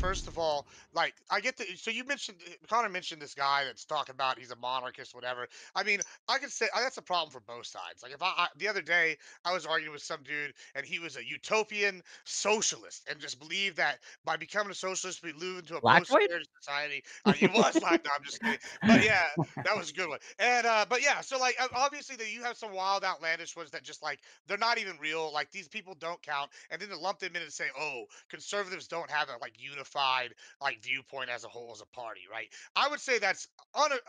first of all, like I get the so you mentioned Connor mentioned this guy that's talking about he's a monarchist, whatever. I mean, I can say that's a problem for both sides. Like if the other day I was arguing with some dude and he was a utopian socialist and just believed that by becoming a socialist we move into a Lactoid? post-security society. He was like, no, I'm just kidding. But yeah, that was a good one. And but yeah, so like obviously that you have some wild outlandish ones that just like they're not even real. Like these people don't count, and then to lump them in and say, "Oh, conservatives don't have a like unified like viewpoint as a whole as a party," right? I would say that's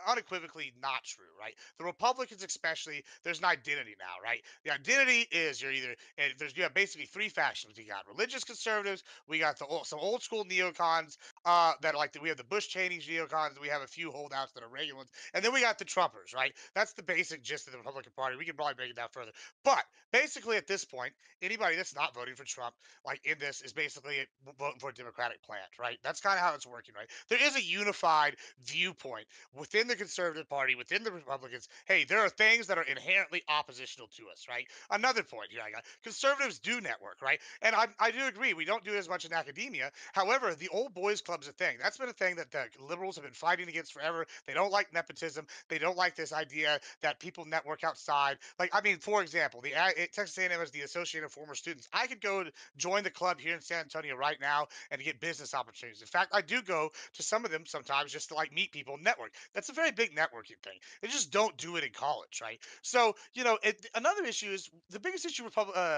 unequivocally not true, right? The Republicans, especially, there's an identity now, right? The identity is you're either and there's you have basically three factions. You got religious conservatives, we got some old school neocons that are like we have the Bush Cheney neocons, we have a few holdouts that are regular ones, and then we got the Trumpers, right? That's the basic gist of the Republican Party. We can probably break it down further, but basically at this point, anybody that's not voting for Trump, like in this, is basically voting for a Democratic plant, right? That's kind of how it's working, right? There is a unified viewpoint within the Conservative Party, within the Republicans. Hey, there are things that are inherently oppositional to us, right? Another point here, I got conservatives do network, right? And I do agree, we don't do it as much in academia. However, the old boys club's a thing. That's been a thing that the liberals have been fighting against forever. They don't like nepotism. They don't like this idea that people network outside. Like, I mean, for example, Texas A&M is the Association of Former Students. I could go to join the club here in San Antonio right now and get business opportunities. In fact, I do go to some of them sometimes just to like meet people, and network. That's a very big networking thing. They just don't do it in college, right? So, another issue is the biggest issue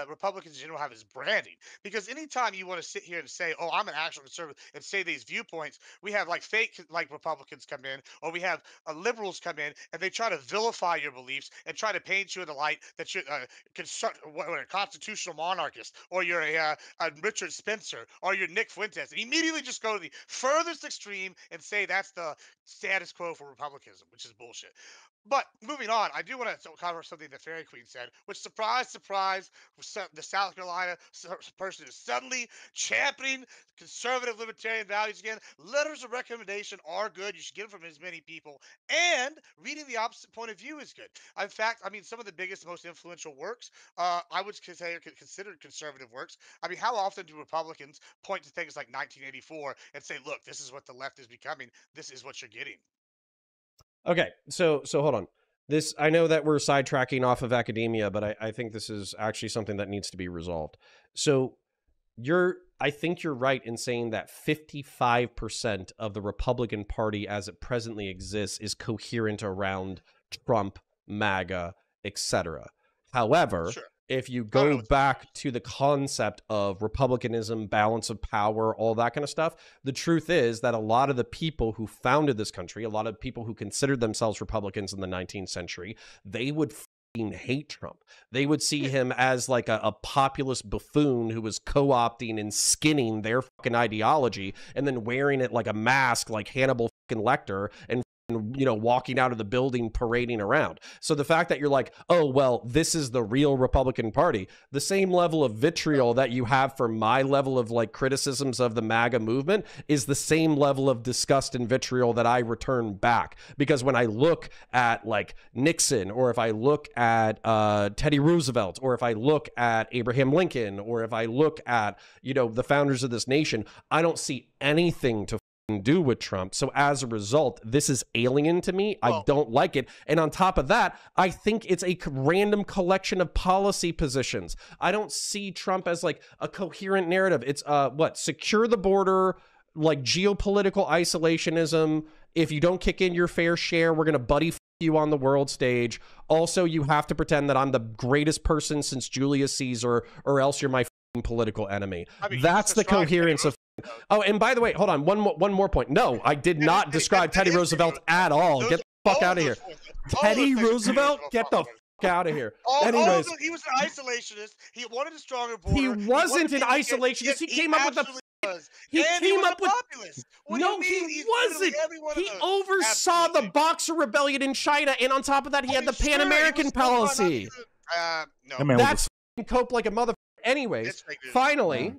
Republicans in general have is branding. Because anytime you want to sit here and say, "Oh, I'm an actual conservative," and say these viewpoints, we have like fake like Republicans come in, or we have liberals come in, and they try to vilify your beliefs and try to paint you in the light that you're a constitutional monarchist, or you're a Richard Spencer, or you're Nick Fuentes, and immediately just go to the furthest extreme and say that's the status quo for republicanism, which is bullshit. But moving on, I do want to cover something that Fairy Queen said, which, surprise, surprise, the South Carolina person is suddenly championing conservative libertarian values again. Letters of recommendation are good. You should get them from as many people. And reading the opposite point of view is good. In fact, I mean, some of the biggest, most influential works, I would say are considered conservative works. I mean, how often do Republicans point to things like 1984 and say, look, this is what the left is becoming. This is what you're getting. Okay, so hold on. This, I know that we're sidetracking off of academia, but I think this is actually something that needs to be resolved. So I think you're right in saying that 55% of the Republican Party as it presently exists is coherent around Trump, MAGA, etc. However, Sure. if you I don't know go what's back to the concept of republicanism, balance of power, all that kind of stuff, the truth is that a lot of the people who founded this country, a lot of people who considered themselves Republicans in the 19th century, they would hate Trump. They would see him as like a populist buffoon who was co-opting and skinning their fucking ideology and then wearing it like a mask like Hannibal fucking Lecter and walking out of the building parading around. So the fact that you're like, oh, well, this is the real Republican Party, the same level of vitriol that you have for my level of like criticisms of the MAGA movement is the same level of disgust and vitriol that I return back. Because when I look at like Nixon, or if I look at Teddy Roosevelt, or if I look at Abraham Lincoln, or if I look at, the founders of this nation, I don't see anything to do with Trump. So as a result, this is alien to me. Well, I don't like it. And on top of that, I think it's a random collection of policy positions. I don't see Trump as like a coherent narrative. It's secure the border, like geopolitical isolationism. If you don't kick in your fair share, we're going to buddy you on the world stage. Also, you have to pretend that I'm the greatest person since Julius Caesar, or else you're my political enemy. I mean, That's the coherence of. Oh, and by the way, hold on. One more point. No, I did not describe Teddy Roosevelt at all. Get the fuck out of here. Teddy Roosevelt, get the fuck out of here. Anyways, he was an isolationist. He wanted a stronger border. He wasn't an isolationist. He came up with the. He came up with. populist. No, he wasn't. He oversaw the Boxer Rebellion in China, and on top of that, he had the Pan American policy. No, that's cope like a mother. Anyways, finally,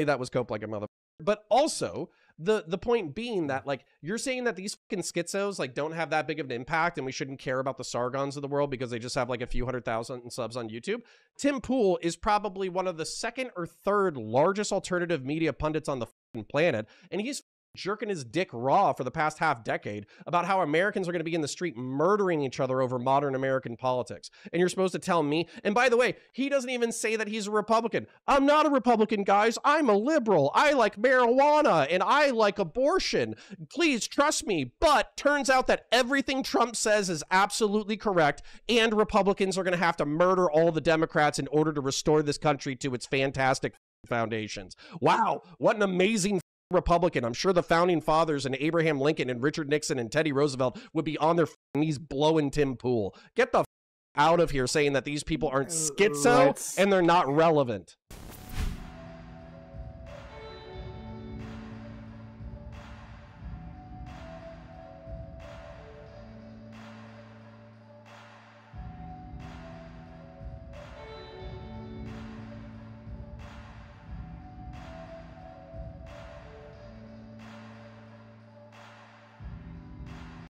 that was cope like a mother. But also, the point being that, like, you're saying that these fucking schizos, like, don't have that big of an impact and we shouldn't care about the Sargons of the world because they just have, like, a few 100,000 subs on YouTube. Tim Pool is probably one of the second or third largest alternative media pundits on the planet, and he's jerking his dick raw for the past half decade about how Americans are going to be in the street murdering each other over modern American politics. And you're supposed to tell me, and by the way, he doesn't even say that he's a Republican. I'm not a Republican, guys. I'm a liberal. I like marijuana and I like abortion. Please trust me. But turns out that everything Trump says is absolutely correct, and Republicans are going to have to murder all the Democrats in order to restore this country to its fantastic foundations. Wow, what an amazing Republican. I'm sure the founding fathers and Abraham Lincoln and Richard Nixon and Teddy Roosevelt would be on their knees blowing Tim Pool. Get the out of here saying that these people aren't schizo and they're not relevant.